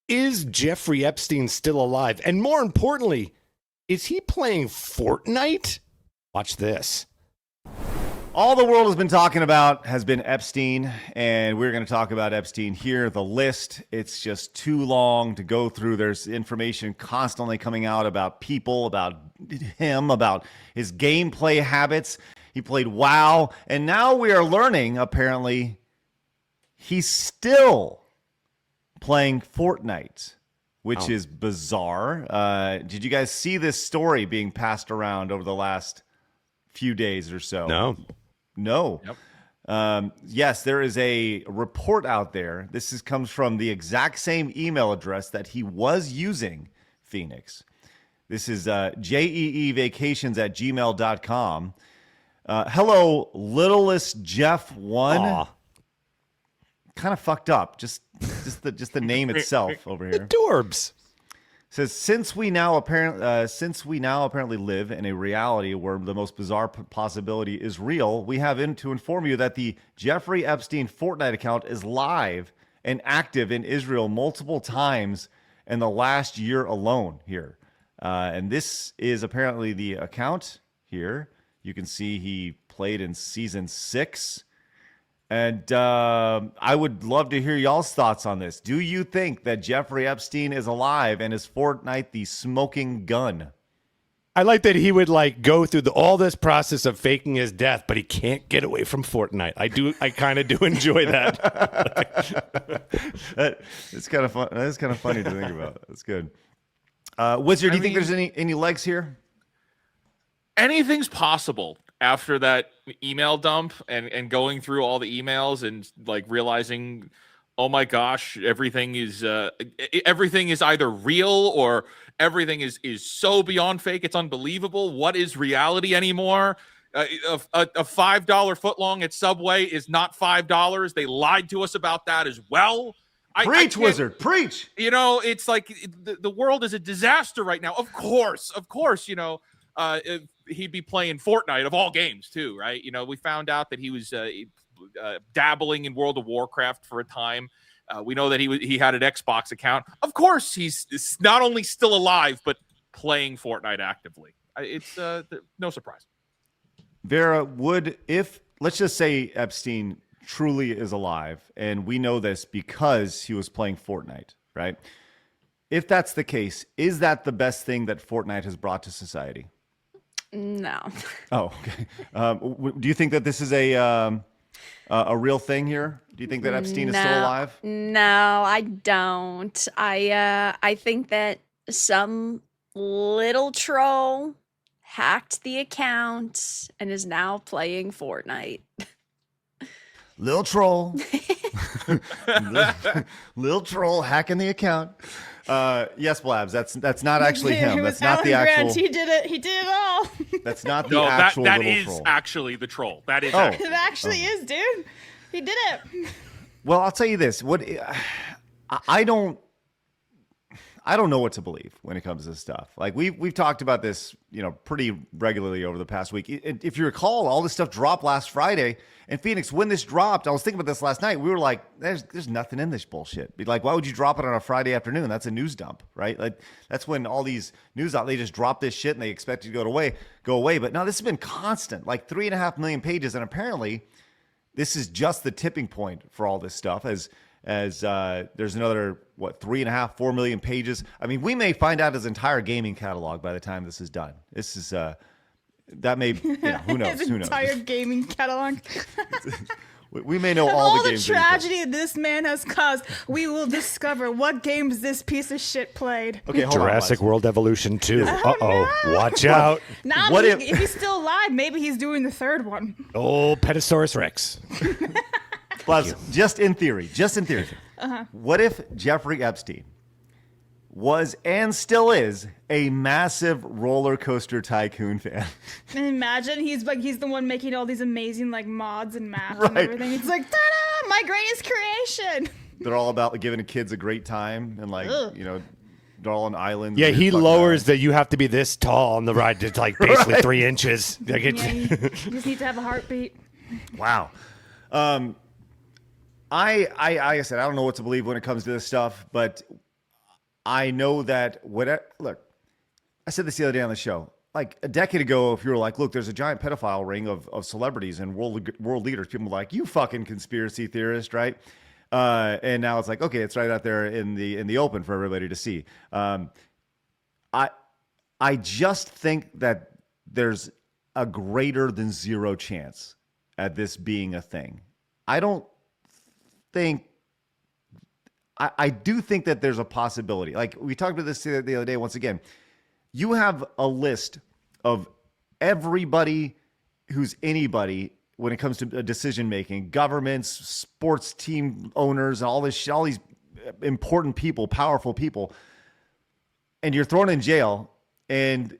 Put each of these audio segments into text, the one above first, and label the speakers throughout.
Speaker 1: Is Jeffrey Epstein still alive? And more importantly, is he playing Fortnite? Watch this.
Speaker 2: All the world has been talking about has been Epstein, and we're going to talk about Epstein here. The list, it's just too long to go through. There's information constantly coming out about people, about him, about his gameplay habits. He played WoW, and now we are learning, apparently, he's still playing Fortnite, which is bizarre. Did you guys see this story being passed around over the last few days or so? No. Yep. Yes, there is a report out there. This comes from the exact same email address that he was using, Phoenix. This is jeevacations@gmail.com. Hello, littlest Jeff 1. Kind of fucked up. Just the name itself over here.
Speaker 1: Adorbs.
Speaker 2: Says since we now apparently live in a reality where the most bizarre possibility is real, we have to inform you that the Jeffrey Epstein Fortnite account is live and active in Israel multiple times in the last year alone here. And this is apparently the account here. You can see he played in season 6. And I would love to hear y'all's thoughts on this. Do you think that Jeffrey Epstein is alive and is Fortnite the smoking gun?
Speaker 1: I like that he would go through all this process of faking his death, but he can't get away from Fortnite. I kind of do enjoy that.
Speaker 2: It's kind of fun. That's kind of funny to think about. That's good. Wizard, do you think there's any legs here?
Speaker 3: Anything's possible after that email dump and going through all the emails and realizing, oh my gosh, everything is either real or everything is so beyond fake it's unbelievable. What is reality anymore? A $5 footlong at Subway is not $5. They lied to us about that as well.
Speaker 2: Preach, Wizard, preach.
Speaker 3: It's like the world is a disaster right now. Of course, he'd be playing Fortnite of all games too, right? We found out that he was dabbling in World of Warcraft for a time. We know that he had an Xbox account. Of course, he's not only still alive but playing Fortnite actively. It's no surprise.
Speaker 2: Vera, let's just say Epstein truly is alive, and we know this because he was playing Fortnite, right? If that's the case, is that the best thing that Fortnite has brought to society?
Speaker 4: No.
Speaker 2: Oh, okay. Do you think that this is a real thing here? Do you think that Epstein is still alive?
Speaker 4: No, I don't. I think that some little troll hacked the account and is now playing Fortnite.
Speaker 2: Little troll. Little troll hacking the account. Yes, Blabs. That's not actually him. That's not the actual.
Speaker 5: He did it. He did it all.
Speaker 2: That's not the actual
Speaker 3: that
Speaker 2: little
Speaker 3: is
Speaker 2: troll.
Speaker 3: Actually the troll. That is.
Speaker 5: It actually is, dude. He did it.
Speaker 2: Well, I'll tell you this. I don't know what to believe when it comes to this stuff. We've talked about this, pretty regularly over the past week. If you recall, all this stuff dropped last Friday. And Phoenix, when this dropped, I was thinking about this last night. We were like, there's nothing in this bullshit. Be like, why would you drop it on a Friday afternoon? That's a news dump, right? That's when all these news outlets, they just drop this shit and they expect it to go away. But no, this has been constant, 3.5 million pages. And apparently this is just the tipping point for all this stuff as there's another, 3.5, 4 million pages. I mean, we may find out his entire gaming catalog by the time this is done. This is, that may, who knows?
Speaker 5: His entire gaming catalog.
Speaker 2: We may know all the games.
Speaker 5: All the tragedy this man has caused. We will discover what games this piece of shit played.
Speaker 2: Okay, hold
Speaker 1: Jurassic
Speaker 2: on,
Speaker 1: World Evolution 2. Watch out.
Speaker 5: Nah,
Speaker 2: What
Speaker 5: if
Speaker 2: if-
Speaker 5: he's still alive, maybe he's doing the third one.
Speaker 1: Oh, Petasaurus Rex.
Speaker 2: Blabs, just in theory. What if Jeffrey Epstein was and still is a massive roller coaster tycoon fan?
Speaker 5: And imagine he's the one making all these amazing mods and maps
Speaker 2: Right.
Speaker 5: and everything. It's like, ta-da, my greatest creation.
Speaker 2: They're all about giving the kids a great time and they're all on islands.
Speaker 1: Yeah,
Speaker 2: and
Speaker 1: he
Speaker 2: fucking
Speaker 1: lowers
Speaker 2: islands.
Speaker 1: that you have to be this tall on the ride to basically 3 inches.
Speaker 5: Yeah, you just need to have a heartbeat.
Speaker 2: Wow. I said, I don't know what to believe when it comes to this stuff, but I know that look, I said this the other day on the show. Like a decade ago, if you were like, look, there's a giant pedophile ring of celebrities and world leaders, people were like, you fucking conspiracy theorist, right? And now it's like, okay, it's right out there in the open for everybody to see. I just think that there's a greater than zero chance at this being a thing. I don't think. I do think that there's a possibility. Like we talked about this the other day. Once again, you have a list of everybody who's anybody when it comes to decision making, governments, sports team owners, all these important people, powerful people, and you're thrown in jail, and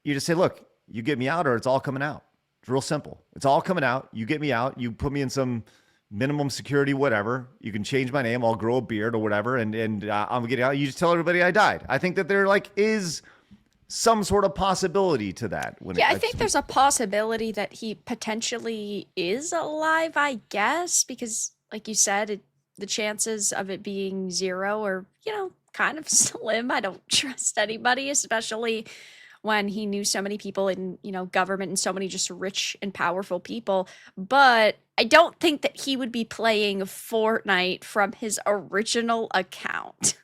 Speaker 2: you just say, "Look, you get me out, or it's all coming out." It's real simple. It's all coming out. You get me out. You put me in some minimum security, whatever. You can change my name. I'll grow a beard or whatever, and I'm getting out. You just tell everybody I died. I think that there is some sort of possibility to that.
Speaker 4: I think there's a possibility that he potentially is alive, I guess, because like you said, the chances of it being zero are, kind of slim. I don't trust anybody, especially when he knew so many people in, government and so many just rich and powerful people. But I don't think that he would be playing Fortnite from his original account.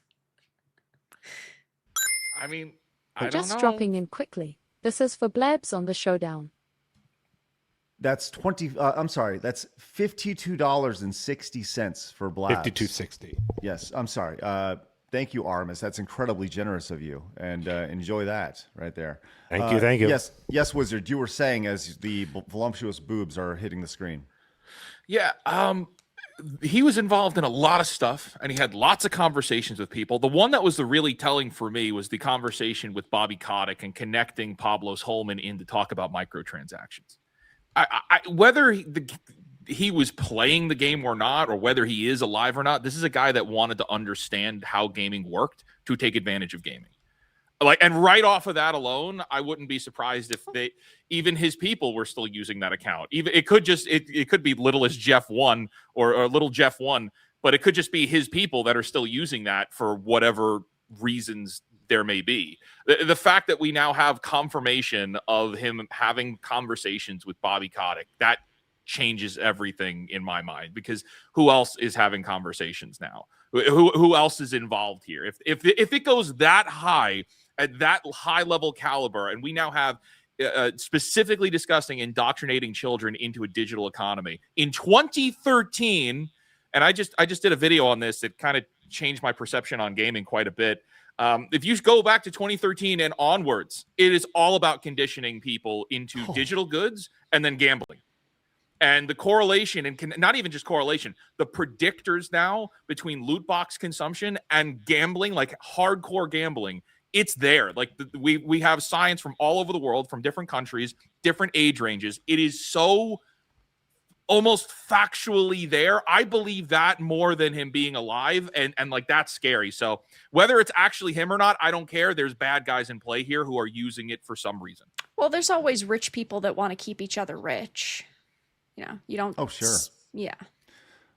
Speaker 3: I mean, I don't
Speaker 6: Just
Speaker 3: know.
Speaker 6: dropping in quickly. This is for Blabs on the showdown.
Speaker 2: That's that's $52.60 for Blabs.
Speaker 1: $52.60.
Speaker 2: Yes, I'm sorry. Thank you, Artemis. That's incredibly generous of you, and enjoy that right there.
Speaker 1: Thank you.
Speaker 2: Yes, Wizard. You were saying as the voluptuous boobs are hitting the screen.
Speaker 3: Yeah, he was involved in a lot of stuff, and he had lots of conversations with people. The one that was the really telling for me was the conversation with Bobby Kotick and connecting Pablos Holman in to talk about microtransactions. Whether he was playing the game or not, or whether he is alive or not, this is a guy that wanted to understand how gaming worked to take advantage of gaming. And right off of that alone, I wouldn't be surprised if even his people were still using that account. Even it could be little as Jeff 1 or little Jeff 1, but it could just be his people that are still using that for whatever reasons there may be. The fact that we now have confirmation of him having conversations with Bobby Kotick, that changes everything in my mind, because who else is having conversations now? Who else is involved here? If it goes that high, at that high level caliber, and we now have specifically discussing indoctrinating children into a digital economy in 2013, and I just did a video on this that kind of changed my perception on gaming quite a bit. If you go back to 2013 and onwards, it is all about conditioning people into digital goods and then gambling. And the correlation, and not even just correlation, the predictors now between loot box consumption and gambling, like hardcore gambling, it's there. Like we have science from all over the world, from different countries, different age ranges. It is so almost factually there. I believe that more than him being alive, and like that's scary. So whether it's actually him or not, I don't care. There's bad guys in play here who are using it for some reason.
Speaker 4: Well, there's always rich people that want to keep each other rich. You don't.
Speaker 2: Oh, sure.
Speaker 4: Yeah.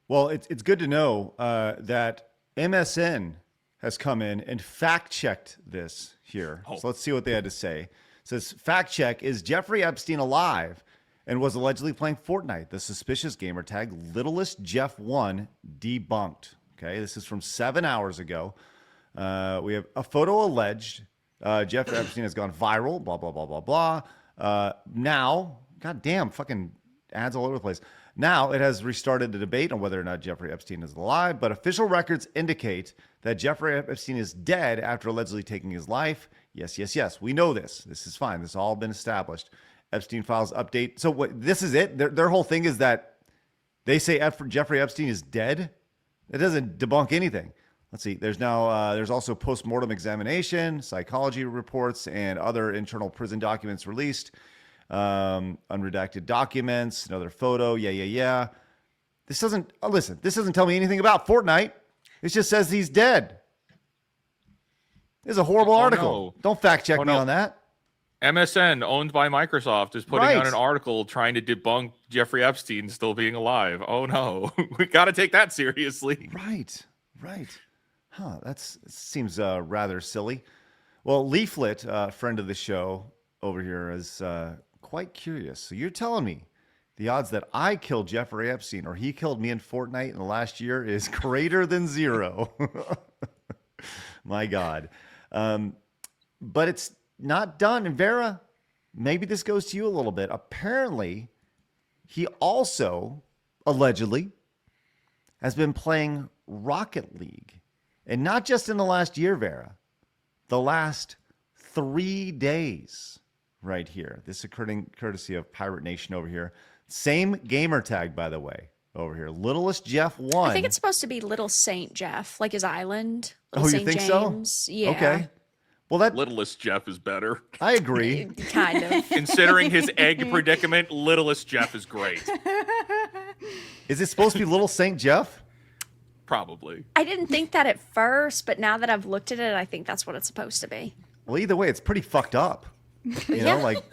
Speaker 2: Well, it's good to know that MSN has come in and fact-checked this here. So let's see what they had to say. It says, fact check, is Jeffrey Epstein alive and was allegedly playing Fortnite? The suspicious gamer tag Littlest Jeff 1 debunked. Okay, this is from 7 hours ago. We have a photo alleged. Jeff Epstein has gone viral, blah, blah, blah, blah, blah. Now, goddamn, fucking ads all over the place. Now it has restarted the debate on whether or not Jeffrey Epstein is alive, but official records indicate that Jeffrey Epstein is dead after allegedly taking his life. Yes. We know this. This is fine. This has all been established. Epstein files update. So what? This is it? Their whole thing is that they say Jeffrey Epstein is dead? It doesn't debunk anything. Let's see. There's also post-mortem examination, psychology reports, and other internal prison documents released. Unredacted documents, another photo. Yeah. This doesn't tell me anything about Fortnite. It just says he's dead. This is a horrible article.
Speaker 3: No.
Speaker 2: Don't fact check me on that.
Speaker 3: MSN, owned by Microsoft, is putting
Speaker 2: Right.
Speaker 3: out an article trying to debunk Jeffrey Epstein still being alive. Oh no, we got to take that seriously.
Speaker 2: Right. That seems rather silly. Well, Leaflet, friend of the show over here, is quite curious. So you're telling me the odds that I killed Jeffrey Epstein or he killed me in Fortnite in the last year is greater than 0. My God. But it's not done. And Vera, maybe this goes to you a little bit. Apparently, he also, allegedly, has been playing Rocket League. And not just in the last year, Vera. The last 3 days right here. This occurring courtesy of Pirate Nation over here. Same gamer tag, by the way, over here. Littlest Jeff 1.
Speaker 4: I think it's supposed to be Little Saint Jeff, like his island. Little
Speaker 2: Oh,
Speaker 4: Saint
Speaker 2: you think
Speaker 4: James.
Speaker 2: so?
Speaker 4: Yeah.
Speaker 2: Okay. Well, that
Speaker 3: Littlest Jeff is better.
Speaker 2: I agree.
Speaker 4: Kind of.
Speaker 3: Considering his egg predicament, Littlest Jeff is great.
Speaker 2: Is it supposed to be Little Saint Jeff?
Speaker 3: Probably.
Speaker 4: I didn't think that at first, but now that I've looked at it, I think that's what it's supposed to be.
Speaker 2: Well, either way, it's pretty fucked up. You know, like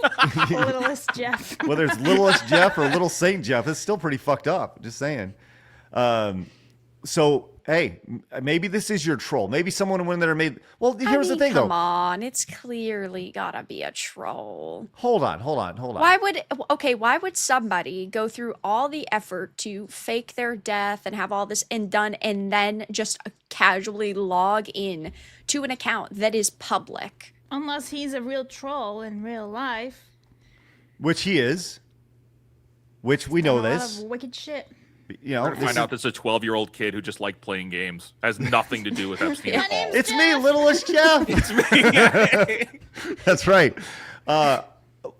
Speaker 5: Littlest Jeff.
Speaker 2: whether it's Littlest Jeff or Little Saint Jeff, it's still pretty fucked up. Just saying. So, hey, maybe this is your troll. Maybe someone went in there and made. Well, here's the thing,
Speaker 4: come
Speaker 2: though.
Speaker 4: on, it's clearly gotta be a troll.
Speaker 2: Hold on.
Speaker 4: Why would somebody go through all the effort to fake their death and have all this done and then just casually log in to an account that is public?
Speaker 5: Unless he's a real troll in real life.
Speaker 2: Which he is. Which we know
Speaker 5: A lot
Speaker 2: this.
Speaker 5: of wicked shit.
Speaker 2: You know,
Speaker 3: We're gonna find out this is a 12-year-old kid who just liked playing games. Has nothing to do with Epstein at all.
Speaker 2: it's me, Littlest Jeff.
Speaker 3: It's me.
Speaker 2: That's right.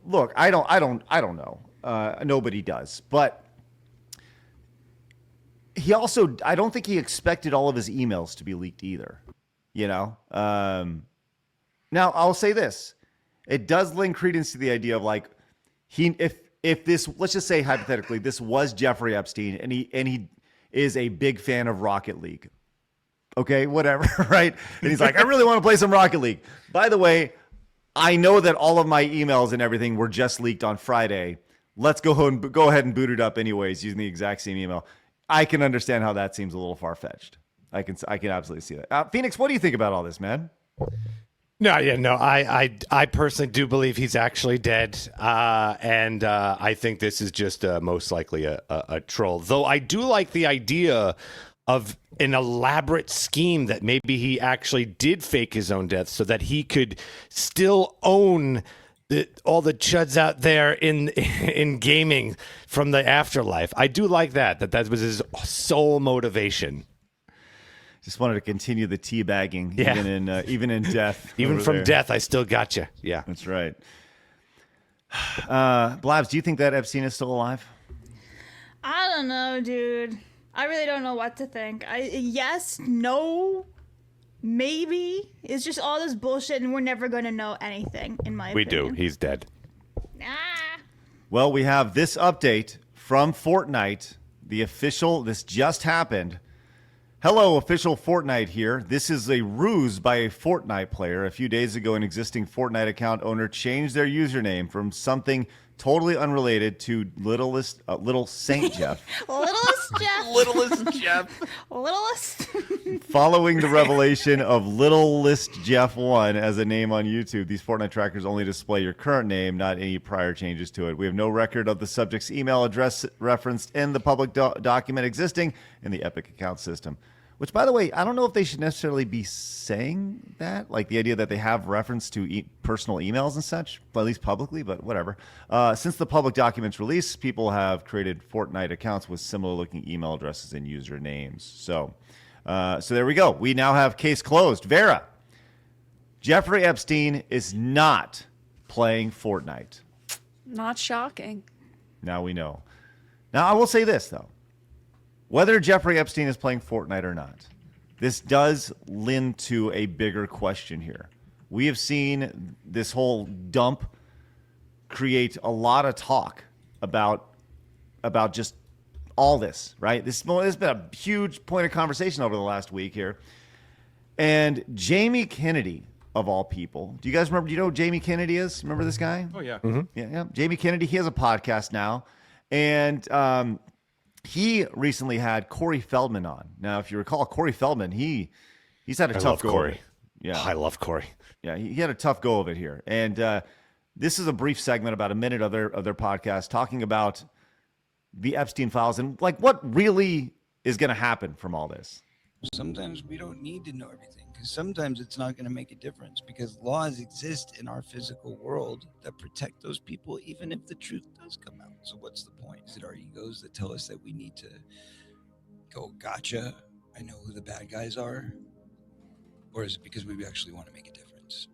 Speaker 2: Look, I don't know. Nobody does. But he also, I don't think he expected all of his emails to be leaked either. You know? Now, I'll say this. It does lend credence to the idea of like, if this, let's just say hypothetically, this was Jeffrey Epstein and he is a big fan of Rocket League. Okay, whatever, right? And he's like, I really want to play some Rocket League. By the way, I know that all of my emails and everything were just leaked on Friday. Let's go ahead and boot it up anyways using the exact same email. I can understand how that seems a little far-fetched. I can absolutely see that. Phoenix, what do you think about all this, man?
Speaker 1: No, I personally do believe he's actually dead, and I think this is just most likely a troll. Though I do like the idea of an elaborate scheme that maybe he actually did fake his own death so that he could still own all the chuds out there in gaming from the afterlife. I do like that was his sole motivation.
Speaker 2: Just wanted to continue the teabagging,
Speaker 1: Yeah.
Speaker 2: even in death.
Speaker 1: Even
Speaker 2: over
Speaker 1: from
Speaker 2: there.
Speaker 1: death, I still got you. Yeah.
Speaker 2: That's right. Blabs, do you think that Epstein is still alive?
Speaker 5: I don't know, dude. I really don't know what to think. Yes, no, maybe. It's just all this bullshit, and we're never going to know anything, in my
Speaker 1: We do.
Speaker 5: opinion.
Speaker 1: He's dead.
Speaker 5: Ah.
Speaker 2: Well, we have this update from Fortnite. This just happened. Hello, official Fortnite here. This is a ruse by a Fortnite player. A few days ago, an existing Fortnite account owner changed their username from something totally unrelated to Little Saint Jeff.
Speaker 5: Littlest Jeff.
Speaker 3: Littlest Jeff.
Speaker 5: Littlest.
Speaker 2: Following the revelation of Littlest Jeff 1 as a name on YouTube, these Fortnite trackers only display your current name, not any prior changes to it. We have no record of the subject's email address referenced in the public document existing in the Epic account system. Which, by the way, I don't know if they should necessarily be saying that, like the idea that they have reference to personal emails and such, well, at least publicly, but whatever. Since the public document's release, people have created Fortnite accounts with similar-looking email addresses and usernames. So there we go. We now have case closed. Vera, Jeffrey Epstein is not playing Fortnite.
Speaker 4: Not shocking.
Speaker 2: Now we know. Now, I will say this, though. Whether Jeffrey Epstein is playing Fortnite or not, this does lend to a bigger question here. We have seen this whole dump create a lot of talk about just all this, right? This has been a huge point of conversation over the last week here. And Jamie Kennedy, of all people, do you guys remember? Do you know who Jamie Kennedy is? Remember this guy?
Speaker 3: Oh, yeah.
Speaker 2: Yeah. Jamie Kennedy, he has a podcast now. And he recently had Corey Feldman on. Now, if you recall, Corey Feldman, he He's had a
Speaker 1: I
Speaker 2: tough
Speaker 1: love
Speaker 2: go of
Speaker 1: Corey.
Speaker 2: it. Yeah.
Speaker 1: I love Corey.
Speaker 2: Yeah, he had a tough go of it here. And this is a brief segment, about a minute of their podcast, talking about the Epstein files and like what really is going to happen from all this.
Speaker 7: Sometimes we don't need to know everything, because sometimes it's not going to make a difference, because laws exist in our physical world that protect those people even if the truth does come out. So what's the point? Is it our egos that tell us that we need to go, gotcha, I know who the bad guys are? Or is it because we actually want to make a difference?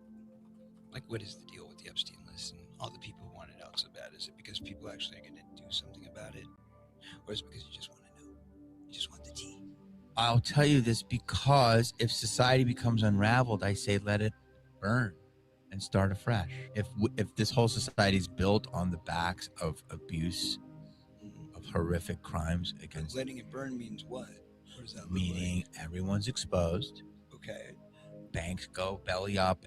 Speaker 7: Like, what is the deal with the Epstein list and all the people who want it out so bad? Is it because people actually are going to do something about it? Or is it because you just want to know? You just want the tea? I'll tell you this, because if society becomes unraveled, I say let it burn and start afresh. If this whole society is built on the backs of abuse, of horrific crimes against... Letting it burn means what? What does that look meaning like? Everyone's exposed. Okay. Banks go belly up.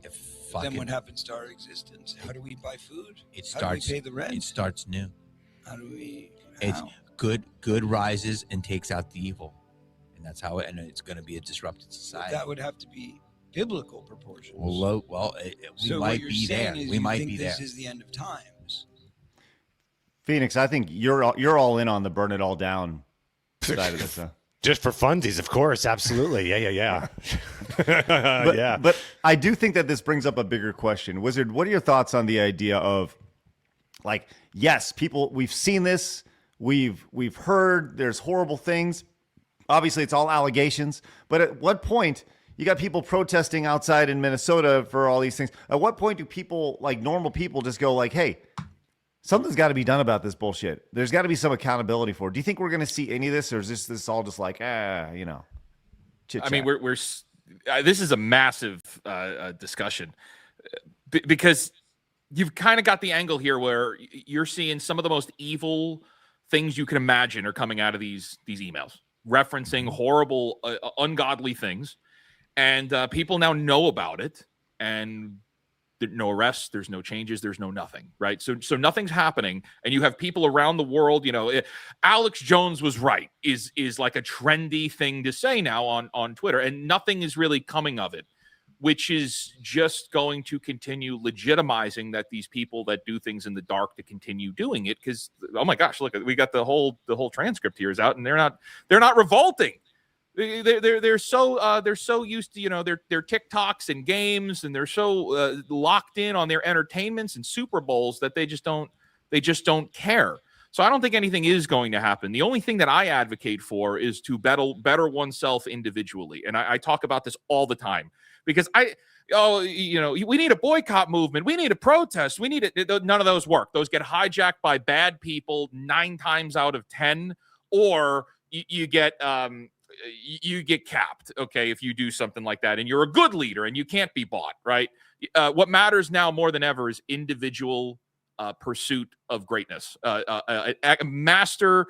Speaker 7: Then what happens to our existence? How do we buy food? How do we pay the rent? It starts new. How do we... It's good rises and takes out the evil. And that's how it's going to be a disrupted society. But that would have to be biblical proportions. Well, we might be there. We might be there. This is the end of times.
Speaker 2: Phoenix, I think you're all in on the burn it all down side of this.
Speaker 1: Just for funsies, of course. Absolutely. Yeah.
Speaker 2: But I do think that this brings up a bigger question. Wizard, what are your thoughts on the idea of, like, yes, people, we've seen this, we've heard there's horrible things. Obviously, it's all allegations. But at what point, you got people protesting outside in Minnesota for all these things. At what point do people, like normal people, just go like, hey, something's got to be done about this bullshit. There's got to be some accountability for it. Do you think we're going to see any of this, or is this all just like, chit-chat?
Speaker 3: I mean, we're this is a massive discussion because you've kind of got the angle here where you're seeing some of the most evil things you can imagine are coming out of these emails, referencing horrible, ungodly things, and people now know about it, and no arrests, there's no changes, there's no nothing, right? So nothing's happening, and you have people around the world, Alex Jones was right is like a trendy thing to say now on Twitter, and nothing is really coming of it, which is just going to continue legitimizing that these people that do things in the dark to continue doing it, because oh my gosh, look, we got the whole transcript here is out, and they're not revolting. They're so used to their TikToks and games, and they're so locked in on their entertainments and Super Bowls that they just don't care. So I don't think anything is going to happen. The only thing that I advocate for is to better oneself individually, and I talk about this all the time because we need a boycott movement, we need a protest, we need it. None of those work. Those get hijacked by bad people 9 times out of 10, or you get capped, okay, if you do something like that, and you're a good leader and you can't be bought, right? What matters now more than ever is individual pursuit of greatness, master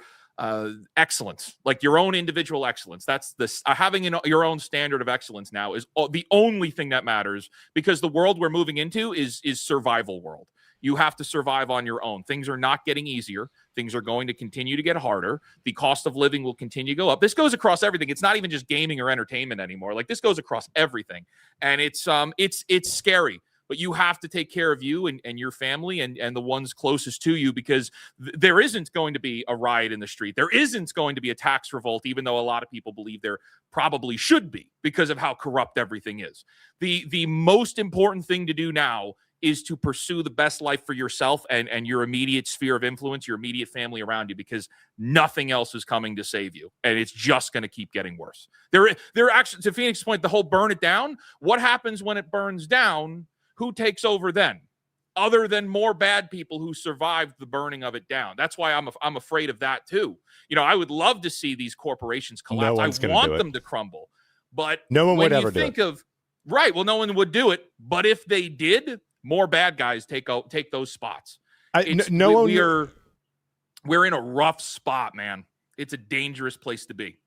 Speaker 3: excellence, like your own individual excellence. That's having your own standard of excellence now is the only thing that matters, because the world we're moving into is survival world. You have to survive on your own. Things are not getting easier. Things are going to continue to get harder. The cost of living will continue to go up. This goes across everything. It's not even just gaming or entertainment anymore. Like, this goes across everything. And it's scary. But you have to take care of you and your family and the ones closest to you, because there isn't going to be a riot in the street. There isn't going to be a tax revolt, even though a lot of people believe there probably should be because of how corrupt everything is. The most important thing to do now is to pursue the best life for yourself and your immediate sphere of influence, your immediate family around you, because nothing else is coming to save you. And it's just going to keep getting worse. They're actually, to Phoenix's point, the whole burn it down. What happens when it burns down? Who takes over then? Other than more bad people who survived the burning of it down. That's why I'm afraid of that too. I would love to see these corporations collapse. I want them to crumble. But
Speaker 1: no one would ever do it.
Speaker 3: Right, well, no one would do it. But if they did, more bad guys take those spots. We're in a rough spot, man. It's a dangerous place to be.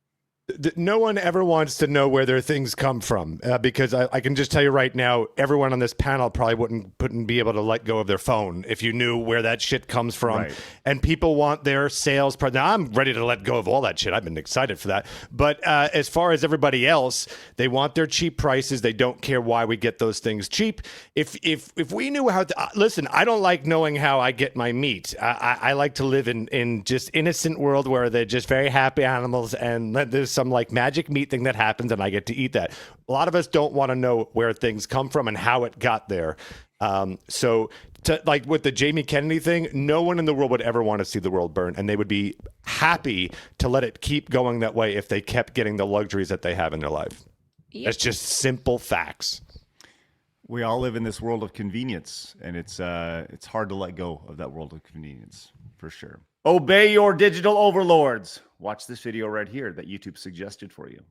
Speaker 1: No one ever wants to know where their things come from because I can just tell you right now, everyone on this panel probably wouldn't be able to let go of their phone if you knew where that shit comes from.
Speaker 2: Right.
Speaker 1: And people want their sales. Now, I'm ready to let go of all that shit. I've been excited for that. But as far as everybody else, they want their cheap prices. They don't care why we get those things cheap. If we knew how to listen, I don't like knowing how I get my meat. I like to live in just innocent world where they're just very happy animals and there's some like magic meat thing that happens and I get to eat that. A lot of us don't want to know where things come from and how it got there. So like with the Jamie Kennedy thing, no one in the world would ever want to see the world burn, and they would be happy to let it keep going that way if they kept getting the luxuries that they have in their life.
Speaker 4: Yep.
Speaker 1: That's just simple facts.
Speaker 2: We all live in this world of convenience, and it's hard to let go of that world of convenience, for sure. Obey your digital overlords. Watch this video right here that YouTube suggested for you.